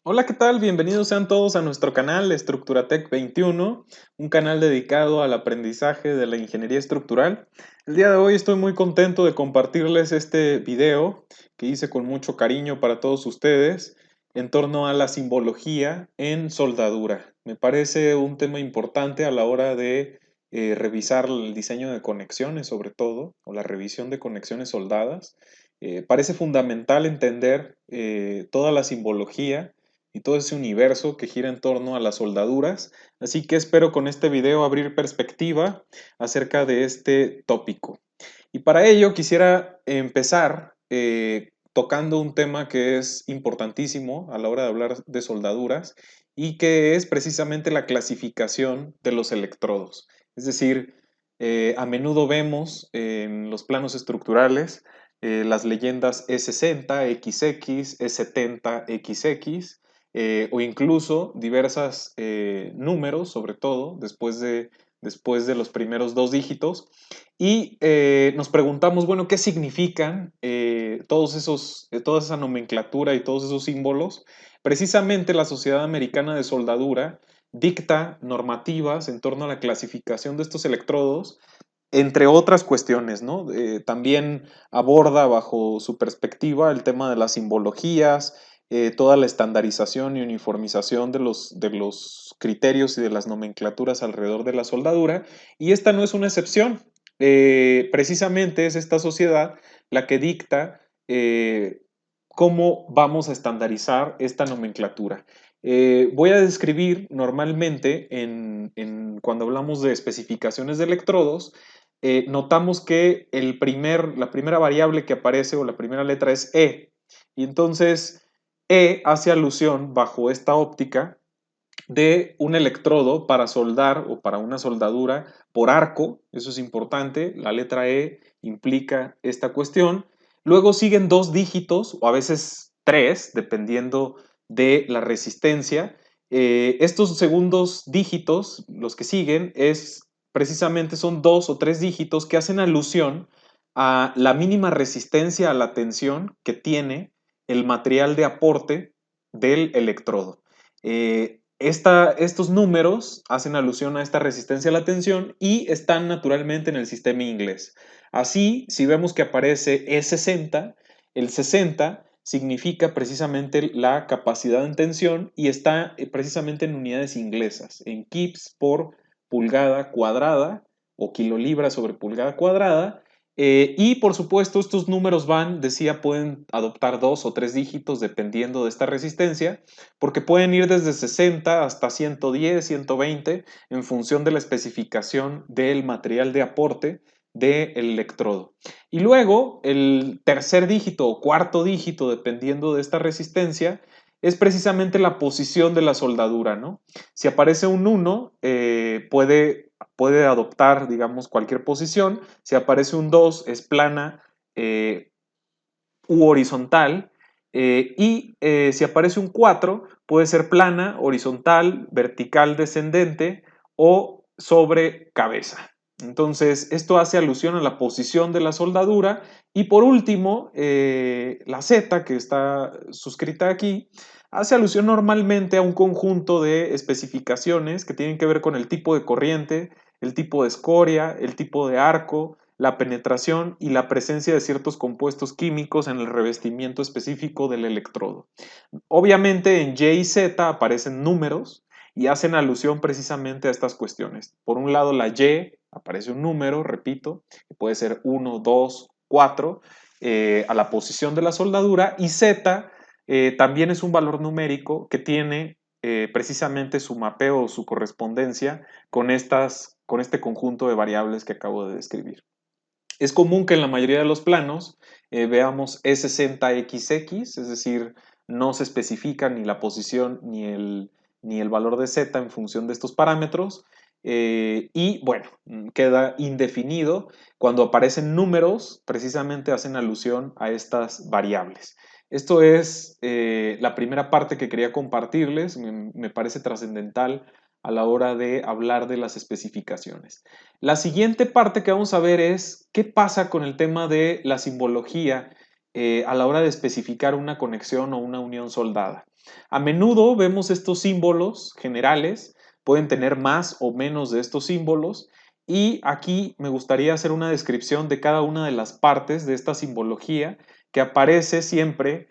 Hola, ¿qué tal? Bienvenidos sean todos a nuestro canal Estructuratec 21, un canal dedicado al aprendizaje de la ingeniería estructural. El día de hoy estoy muy contento de compartirles este video que hice con mucho cariño para todos ustedes en torno a la simbología en soldadura. Me parece un tema importante a la hora de revisar el diseño de conexiones, sobre todo, o la revisión de conexiones soldadas. Parece fundamental entender toda la simbología y todo ese universo que gira en torno a las soldaduras. Así que espero con este video abrir perspectiva acerca de este tópico. Y para ello quisiera empezar tocando un tema que es importantísimo a la hora de hablar de soldaduras y que es precisamente la clasificación de los electrodos. Es decir, a menudo vemos en los planos estructurales las leyendas E60, XX, E70, XX, o incluso diversos números, sobre todo después de los primeros dos dígitos, y nos preguntamos, bueno, ¿qué significan toda esa nomenclatura y todos esos símbolos? Precisamente la Sociedad Americana de Soldadura dicta normativas en torno a la clasificación de estos electrodos, entre otras cuestiones, ¿no? También aborda bajo su perspectiva el tema de las simbologías, toda la estandarización y uniformización de los criterios y de las nomenclaturas alrededor de la soldadura, y esta no es una excepción. Precisamente es esta sociedad la que dicta cómo vamos a estandarizar esta nomenclatura. Voy a describir normalmente cuando hablamos de especificaciones de electrodos, notamos que la primera variable que aparece o la primera letra es E. Y entonces E hace alusión bajo esta óptica de un electrodo para soldar o para una soldadura por arco. Eso es importante. La letra E implica esta cuestión. Luego siguen dos dígitos o a veces tres, dependiendo de la resistencia. Estos segundos dígitos, los que siguen, precisamente son dos o tres dígitos que hacen alusión a la mínima resistencia a la tensión que tiene el material de aporte del electrodo. Estos números hacen alusión a esta resistencia a la tensión y están naturalmente en el sistema inglés. Así, si vemos que aparece E60, el 60 significa precisamente la capacidad en tensión y está precisamente en unidades inglesas, en kips por pulgada cuadrada o kilolibras sobre pulgada cuadrada. Y por supuesto, estos números decía, pueden adoptar dos o tres dígitos dependiendo de esta resistencia, porque pueden ir desde 60 hasta 110, 120, en función de la especificación del material de aporte del electrodo. Y luego, el tercer dígito o cuarto dígito, dependiendo de esta resistencia, es precisamente la posición de la soldadura, ¿no? Si aparece un 1, puede adoptar, digamos, cualquier posición. Si aparece un 2, es plana u horizontal. Si aparece un 4, puede ser plana, horizontal, vertical descendente o sobre cabeza. Entonces, esto hace alusión a la posición de la soldadura. Y por último, la Z, que está suscrita aquí, hace alusión normalmente a un conjunto de especificaciones que tienen que ver con el tipo de corriente, el tipo de escoria, el tipo de arco, la penetración y la presencia de ciertos compuestos químicos en el revestimiento específico del electrodo. Obviamente en Y y Z aparecen números y hacen alusión precisamente a estas cuestiones. Por un lado, la Y aparece un número, repito, que puede ser 1, 2, 4, a la posición de la soldadura, y Z también es un valor numérico que tiene precisamente su mapeo o su correspondencia con este conjunto de variables que acabo de describir. Es común que en la mayoría de los planos veamos E60XX, es decir, no se especifica ni la posición ni el valor de Z en función de estos parámetros. Y bueno, queda indefinido. Cuando aparecen números, precisamente hacen alusión a estas variables. Esto es la primera parte que quería compartirles, me parece trascendental a la hora de hablar de las especificaciones. La siguiente parte que vamos a ver es qué pasa con el tema de la simbología a la hora de especificar una conexión o una unión soldada. A menudo vemos estos símbolos generales, pueden tener más o menos de estos símbolos, y aquí me gustaría hacer una descripción de cada una de las partes de esta simbología que aparece siempre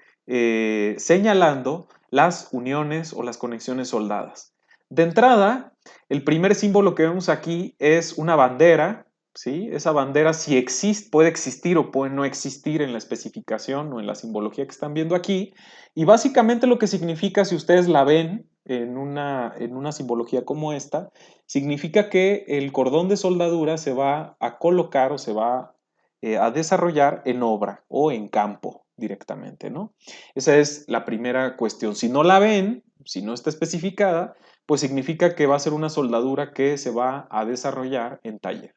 señalando las uniones o las conexiones soldadas. De entrada, el primer símbolo que vemos aquí es una bandera, ¿sí? Esa bandera si existe, puede existir o puede no existir en la especificación o en la simbología que están viendo aquí, y básicamente lo que significa, si ustedes la ven en una simbología como esta, significa que el cordón de soldadura se va a colocar o se va a desarrollar en obra o en campo directamente, ¿no? Esa es la primera cuestión. Si no la ven, si no está especificada, pues significa que va a ser una soldadura que se va a desarrollar en taller.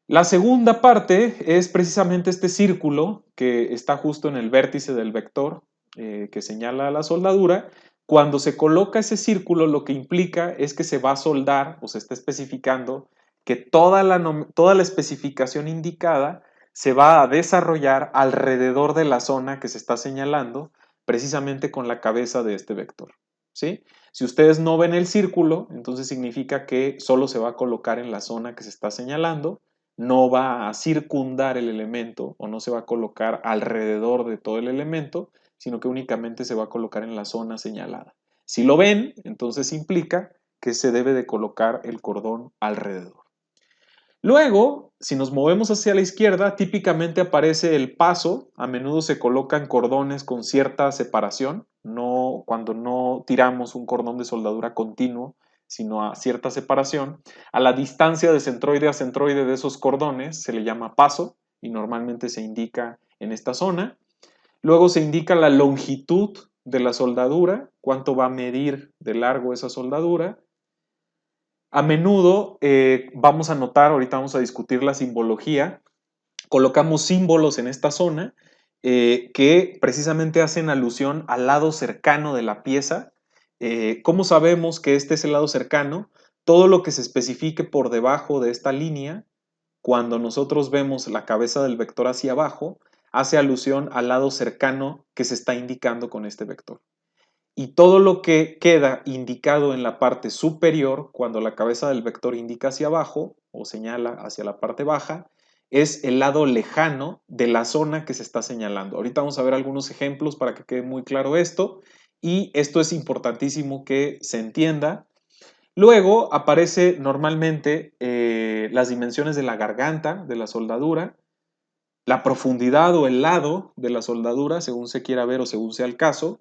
La segunda parte es precisamente este círculo que está justo en el vértice del vector que señala la soldadura. Cuando se coloca ese círculo, lo que implica es que se va a soldar o se está especificando que toda la especificación indicada se va a desarrollar alrededor de la zona que se está señalando, precisamente con la cabeza de este vector, ¿sí? Si ustedes no ven el círculo, entonces significa que solo se va a colocar en la zona que se está señalando, no va a circundar el elemento o no se va a colocar alrededor de todo el elemento, sino que únicamente se va a colocar en la zona señalada. Si lo ven, entonces implica que se debe de colocar el cordón alrededor. Luego, si nos movemos hacia la izquierda, típicamente aparece el paso, a menudo se colocan cordones con cierta separación, no cuando no tiramos un cordón de soldadura continuo, sino a cierta separación. A la distancia de centroide a centroide de esos cordones se le llama paso y normalmente se indica en esta zona. Luego se indica la longitud de la soldadura, cuánto va a medir de largo esa soldadura. A menudo vamos a notar, ahorita vamos a discutir la simbología, colocamos símbolos en esta zona que precisamente hacen alusión al lado cercano de la pieza. ¿Cómo sabemos que este es el lado cercano? Todo lo que se especifique por debajo de esta línea, cuando nosotros vemos la cabeza del vector hacia abajo, hace alusión al lado cercano que se está indicando con este vector. Y todo lo que queda indicado en la parte superior, cuando la cabeza del vector indica hacia abajo o señala hacia la parte baja, es el lado lejano de la zona que se está señalando. Ahorita vamos a ver algunos ejemplos para que quede muy claro esto, y esto es importantísimo que se entienda. Luego aparece normalmente las dimensiones de la garganta, de la soldadura, la profundidad o el lado de la soldadura, según se quiera ver o según sea el caso,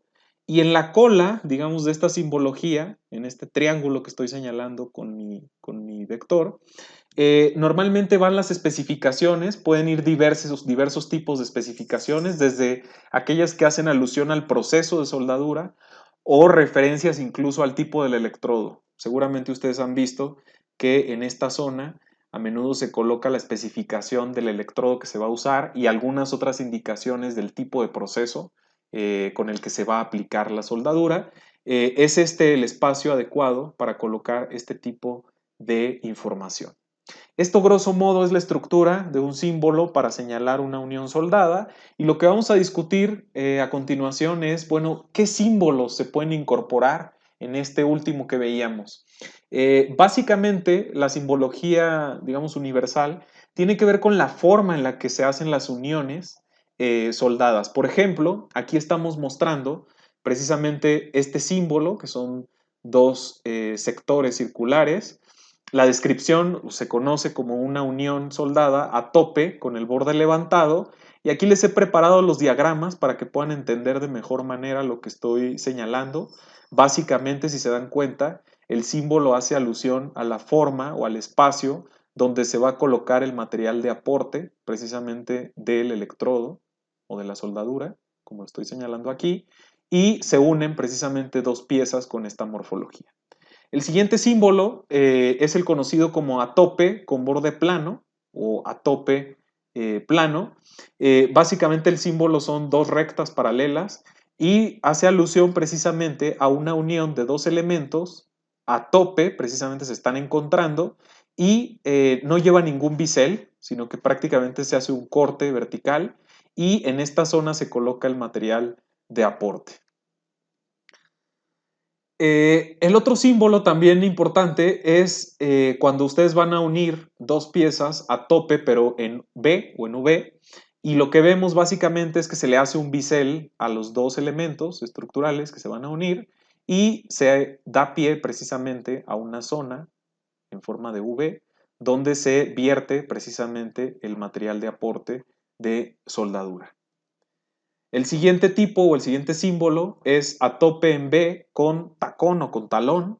y en la cola, digamos, de esta simbología, en este triángulo que estoy señalando con mi vector, normalmente van las especificaciones, pueden ir diversos tipos de especificaciones, desde aquellas que hacen alusión al proceso de soldadura o referencias incluso al tipo del electrodo. Seguramente ustedes han visto que en esta zona a menudo se coloca la especificación del electrodo que se va a usar y algunas otras indicaciones del tipo de proceso con el que se va a aplicar la soldadura. Es este el espacio adecuado para colocar este tipo de información. Esto, grosso modo, es la estructura de un símbolo para señalar una unión soldada, y lo que vamos a discutir a continuación es, bueno, ¿qué símbolos se pueden incorporar en este último que veíamos? Básicamente, la simbología, digamos, universal, tiene que ver con la forma en la que se hacen las uniones soldadas. Por ejemplo, aquí estamos mostrando precisamente este símbolo, que son dos sectores circulares. La descripción se conoce como una unión soldada a tope con el borde levantado, y aquí les he preparado los diagramas para que puedan entender de mejor manera lo que estoy señalando. Básicamente, si se dan cuenta, el símbolo hace alusión a la forma o al espacio donde se va a colocar el material de aporte, precisamente del electrodo o de la soldadura, como lo estoy señalando aquí, y se unen precisamente dos piezas con esta morfología. El siguiente símbolo es el conocido como atope con borde plano o atope plano. Básicamente el símbolo son dos rectas paralelas y hace alusión precisamente a una unión de dos elementos a tope, precisamente se están encontrando, y no lleva ningún bisel, sino que prácticamente se hace un corte vertical y en esta zona se coloca el material de aporte. El otro símbolo también importante es cuando ustedes van a unir dos piezas a tope, pero en B o en V, y lo que vemos básicamente es que se le hace un bisel a los dos elementos estructurales que se van a unir y se da pie precisamente a una zona en forma de V, donde se vierte precisamente el material de aporte de soldadura. El siguiente tipo o el siguiente símbolo es a tope en B con tacón o con talón.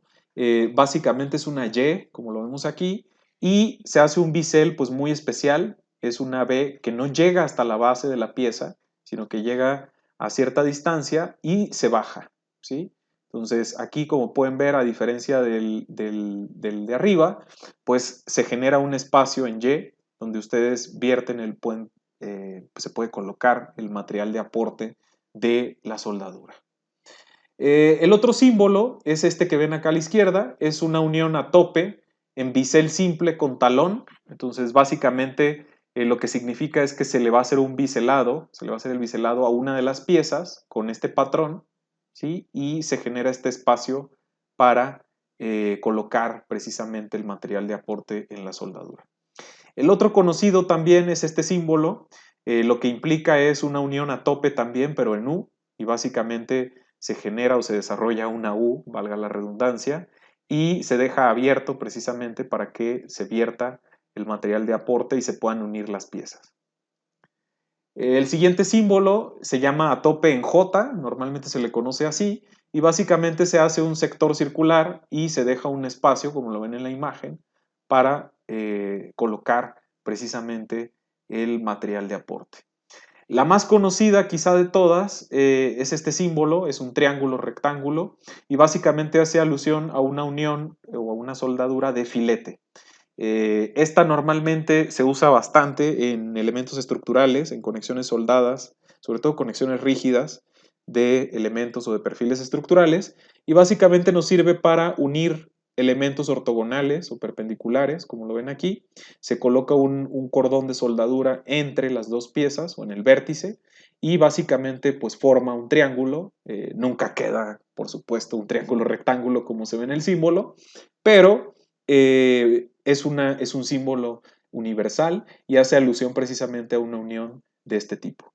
Básicamente es una Y, como lo vemos aquí, y se hace un bisel pues muy especial. Es una B que no llega hasta la base de la pieza, sino que llega a cierta distancia y se baja, ¿sí? Entonces aquí, como pueden ver, a diferencia del de arriba, pues se genera un espacio en Y donde ustedes vierten el puente, pues se puede colocar el material de aporte de la soldadura. El otro símbolo es este que ven acá a la izquierda, es una unión a tope en bisel simple con talón. Entonces básicamente lo que significa es que se le va a hacer un biselado, se le va a hacer el biselado a una de las piezas con este patrón, ¿sí? Y se genera este espacio para colocar precisamente el material de aporte en la soldadura. El otro conocido también es este símbolo, lo que implica es una unión a tope también, pero en U, y básicamente se genera o se desarrolla una U, valga la redundancia, y se deja abierto precisamente para que se vierta el material de aporte y se puedan unir las piezas. El siguiente símbolo se llama a tope en J, normalmente se le conoce así, y básicamente se hace un sector circular y se deja un espacio, como lo ven en la imagen, para colocar precisamente el material de aporte. La más conocida quizá de todas es este símbolo, es un triángulo rectángulo y básicamente hace alusión a una unión o a una soldadura de filete. Esta normalmente se usa bastante en elementos estructurales, en conexiones soldadas, sobre todo conexiones rígidas de elementos o de perfiles estructurales, y básicamente nos sirve para unir elementos ortogonales o perpendiculares, como lo ven aquí. Se coloca un cordón de soldadura entre las dos piezas o en el vértice y básicamente pues forma un triángulo. Nunca queda, por supuesto, un triángulo rectángulo como se ve en el símbolo, pero es un símbolo universal y hace alusión precisamente a una unión de este tipo.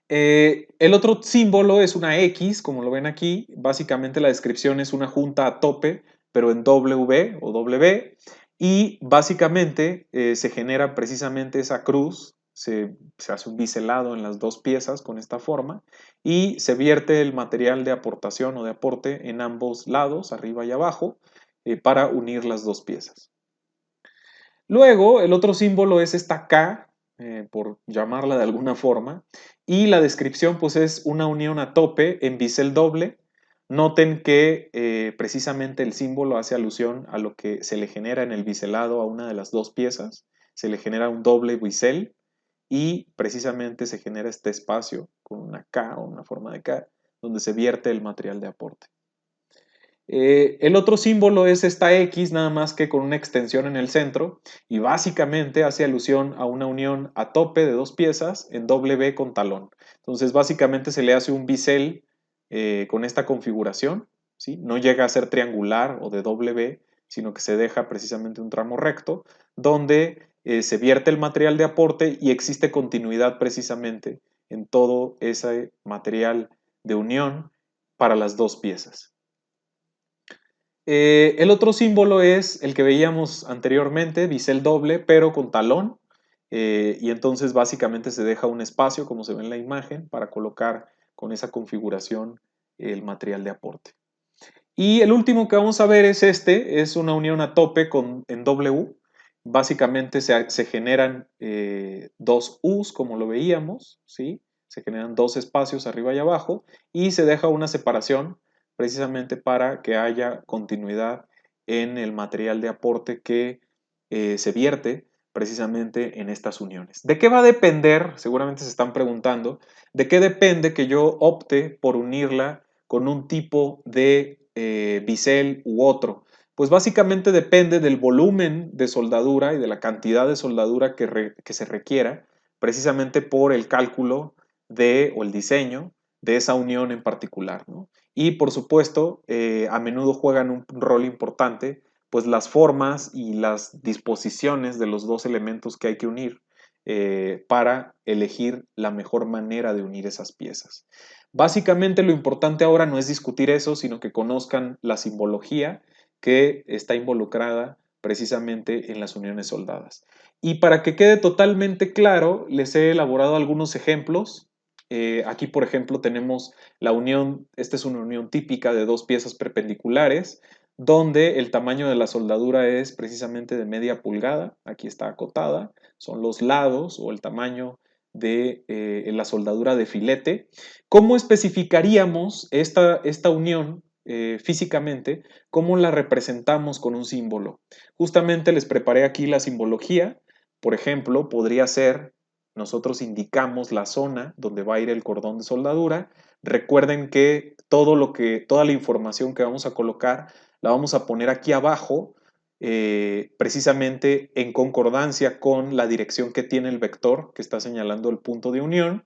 El otro símbolo es una X, como lo ven aquí. Básicamente la descripción es una junta a tope, pero en W o W. Y básicamente se genera precisamente esa cruz, se hace un biselado en las dos piezas con esta forma y se vierte el material de aportación o de aporte en ambos lados, arriba y abajo, para unir las dos piezas. Luego, el otro símbolo es esta K, por llamarla de alguna forma, y la descripción pues es una unión a tope en bisel doble. Noten que precisamente el símbolo hace alusión a lo que se le genera en el biselado a una de las dos piezas. Se le genera un doble bisel y precisamente se genera este espacio con una K o una forma de K donde se vierte el material de aporte. El otro símbolo es esta X, nada más que con una extensión en el centro, y básicamente hace alusión a una unión a tope de dos piezas en W con talón. Entonces, básicamente se le hace un bisel con esta configuración, ¿sí? No llega a ser triangular o de W, sino que se deja precisamente un tramo recto, donde se vierte el material de aporte y existe continuidad precisamente en todo ese material de unión para las dos piezas. El otro símbolo es el que veíamos anteriormente, bisel doble, pero con talón. Y entonces básicamente se deja un espacio, como se ve en la imagen, para colocar con esa configuración el material de aporte. Y el último que vamos a ver es este, es una unión a tope en W. Básicamente se generan dos U's, como lo veíamos, ¿sí? Se generan dos espacios arriba y abajo y se deja una separación precisamente para que haya continuidad en el material de aporte que se vierte precisamente en estas uniones. ¿De qué va a depender? Seguramente se están preguntando, ¿de qué depende que yo opte por unirla con un tipo de bisel u otro? Pues básicamente depende del volumen de soldadura y de la cantidad de soldadura que se requiera, precisamente por el cálculo o el diseño de esa unión en particular, ¿no? Y por supuesto, a menudo juegan un rol importante, pues las formas y las disposiciones de los dos elementos que hay que unir para elegir la mejor manera de unir esas piezas. Básicamente lo importante ahora no es discutir eso, sino que conozcan la simbología que está involucrada precisamente en las uniones soldadas. Y para que quede totalmente claro, les he elaborado algunos ejemplos. Aquí, por ejemplo, tenemos la unión, esta es una unión típica de dos piezas perpendiculares, donde el tamaño de la soldadura es precisamente de media pulgada, aquí está acotada, son los lados o el tamaño de la soldadura de filete. ¿Cómo especificaríamos esta unión físicamente? ¿Cómo la representamos con un símbolo? Justamente les preparé aquí la simbología. Por ejemplo, podría ser, nosotros indicamos la zona donde va a ir el cordón de soldadura. Recuerden que toda la información que vamos a colocar la vamos a poner aquí abajo, precisamente en concordancia con la dirección que tiene el vector que está señalando el punto de unión,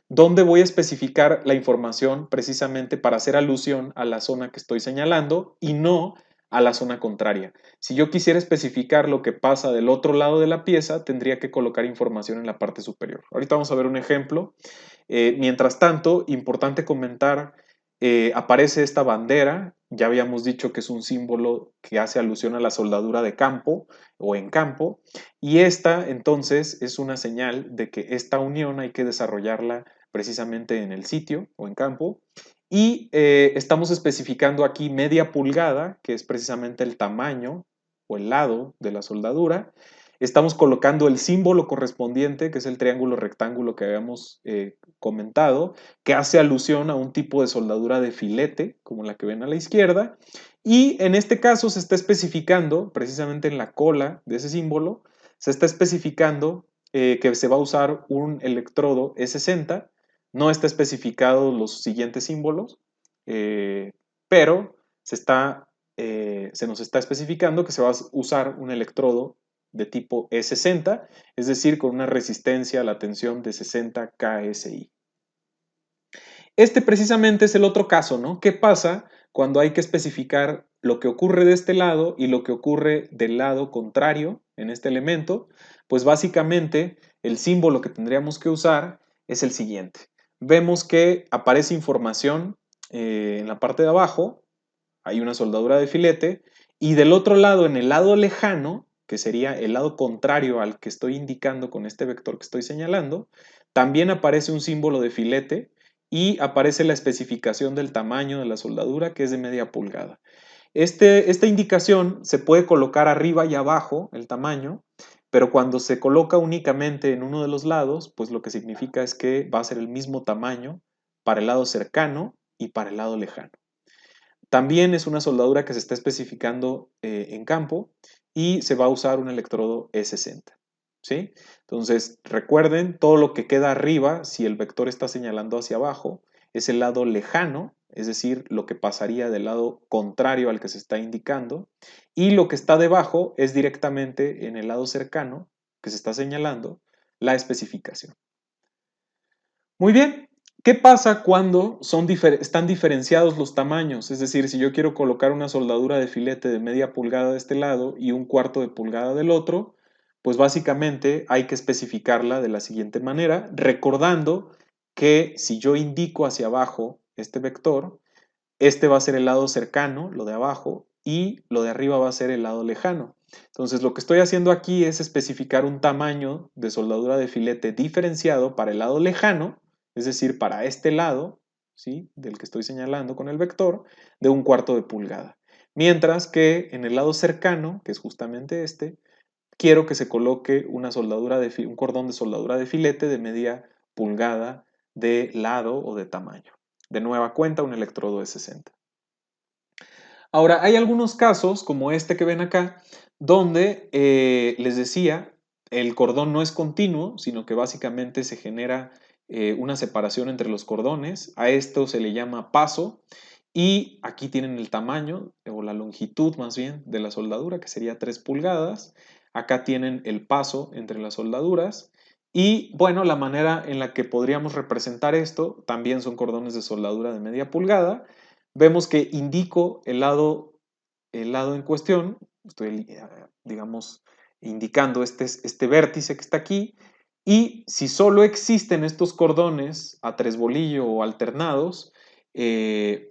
donde voy a especificar la información precisamente para hacer alusión a la zona que estoy señalando y no a la zona contraria. Si yo quisiera especificar lo que pasa del otro lado de la pieza, tendría que colocar información en la parte superior. Ahorita vamos a ver un ejemplo. Mientras tanto, importante comentar, aparece esta bandera, ya habíamos dicho que es un símbolo que hace alusión a la soldadura de campo o en campo, y esta entonces es una señal de que esta unión hay que desarrollarla precisamente en el sitio o en campo, y estamos especificando aquí media pulgada, que es precisamente el tamaño o el lado de la soldadura. Estamos colocando el símbolo correspondiente, que es el triángulo rectángulo que habíamos comentado, que hace alusión a un tipo de soldadura de filete, como la que ven a la izquierda. Y en este caso se está especificando, precisamente en la cola de ese símbolo, se está especificando que se va a usar un electrodo E60. No está especificado los siguientes símbolos, pero se nos está especificando que se va a usar un electrodo de tipo E60, es decir, con una resistencia a la tensión de 60 KSI. Este precisamente es el otro caso, ¿no? ¿Qué pasa cuando hay que especificar lo que ocurre de este lado y lo que ocurre del lado contrario en este elemento? Pues básicamente el símbolo que tendríamos que usar es el siguiente. Vemos que aparece información en la parte de abajo, hay una soldadura de filete, y del otro lado, en el lado lejano, que sería el lado contrario al que estoy indicando con este vector que estoy señalando, también aparece un símbolo de filete y aparece la especificación del tamaño de la soldadura, que es de media pulgada. Esta indicación se puede colocar arriba y abajo, el tamaño, pero cuando se coloca únicamente en uno de los lados, pues lo que significa es que va a ser el mismo tamaño para el lado cercano y para el lado lejano. También es una soldadura que se está especificando en campo y se va a usar un electrodo E60. ¿Sí? Entonces, recuerden, todo lo que queda arriba, si el vector está señalando hacia abajo, es el lado lejano, es decir, lo que pasaría del lado contrario al que se está indicando, y lo que está debajo es directamente en el lado cercano que se está señalando la especificación. Muy bien, ¿qué pasa cuando están diferenciados los tamaños? Es decir, si yo quiero colocar una soldadura de filete de media pulgada de este lado y un cuarto de pulgada del otro, pues básicamente hay que especificarla de la siguiente manera, recordando que si yo indico hacia abajo este vector, este va a ser el lado cercano, lo de abajo, y lo de arriba va a ser el lado lejano. Entonces, lo que estoy haciendo aquí es especificar un tamaño de soldadura de filete diferenciado para el lado lejano, es decir, para este lado, ¿sí?, del que estoy señalando con el vector, de un cuarto de pulgada. Mientras que en el lado cercano, que es justamente este, quiero que se coloque un cordón de soldadura de filete de media pulgada de lado o de tamaño. De nueva cuenta, un electrodo de 60. Ahora, hay algunos casos, como este que ven acá, donde les decía, el cordón no es continuo, sino que básicamente se genera una separación entre los cordones. A esto se le llama paso. Y aquí tienen el tamaño, o la longitud más bien, de la soldadura, que sería 3 pulgadas. Acá tienen el paso entre las soldaduras. Y bueno, la manera en la que podríamos representar esto también son cordones de soldadura de media pulgada. Vemos que indico el lado en cuestión, estoy, digamos, indicando este vértice que está aquí, y si solo existen estos cordones a tres bolillo o alternados,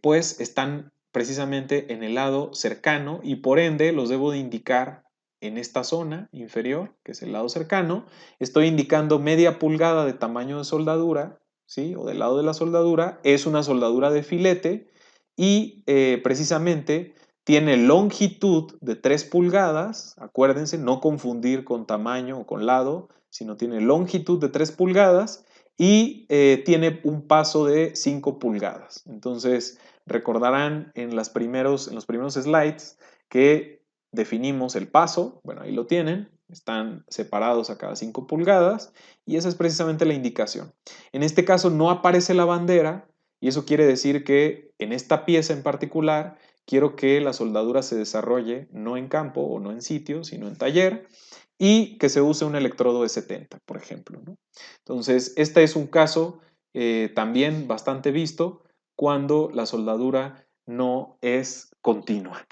pues están precisamente en el lado cercano y por ende los debo de indicar en esta zona inferior, que es el lado cercano. Estoy indicando media pulgada de tamaño de soldadura, ¿sí? O del lado de la soldadura, es una soldadura de filete y precisamente tiene longitud de 3 pulgadas, acuérdense, no confundir con tamaño o con lado, sino tiene longitud de 3 pulgadas y tiene un paso de 5 pulgadas. Entonces, recordarán en los primeros slides que definimos el paso, bueno, ahí lo tienen, están separados a cada 5 pulgadas y esa es precisamente la indicación. En este caso no aparece la bandera y eso quiere decir que en esta pieza en particular quiero que la soldadura se desarrolle no en campo o no en sitio, sino en taller y que se use un electrodo de 70, por ejemplo, ¿no? Entonces, este es un caso también bastante visto cuando la soldadura no es continua.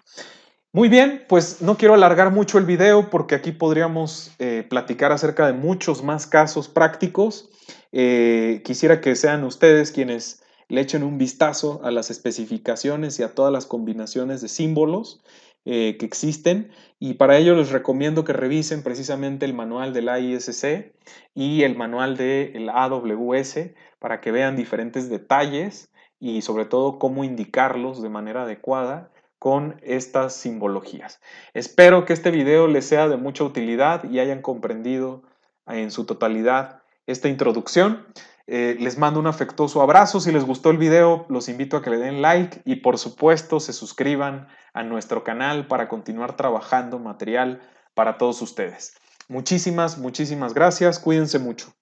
Muy bien, pues no quiero alargar mucho el video porque aquí podríamos platicar acerca de muchos más casos prácticos. Quisiera que sean ustedes quienes le echen un vistazo a las especificaciones y a todas las combinaciones de símbolos que existen y para ello les recomiendo que revisen precisamente el manual del AISC y el manual del AWS para que vean diferentes detalles y sobre todo cómo indicarlos de manera adecuada con estas simbologías. Espero que este video les sea de mucha utilidad y hayan comprendido en su totalidad esta introducción. Les mando un afectuoso abrazo. Si les gustó el video, los invito a que le den like y por supuesto se suscriban a nuestro canal para continuar trabajando material para todos ustedes. Muchísimas gracias. Cuídense mucho.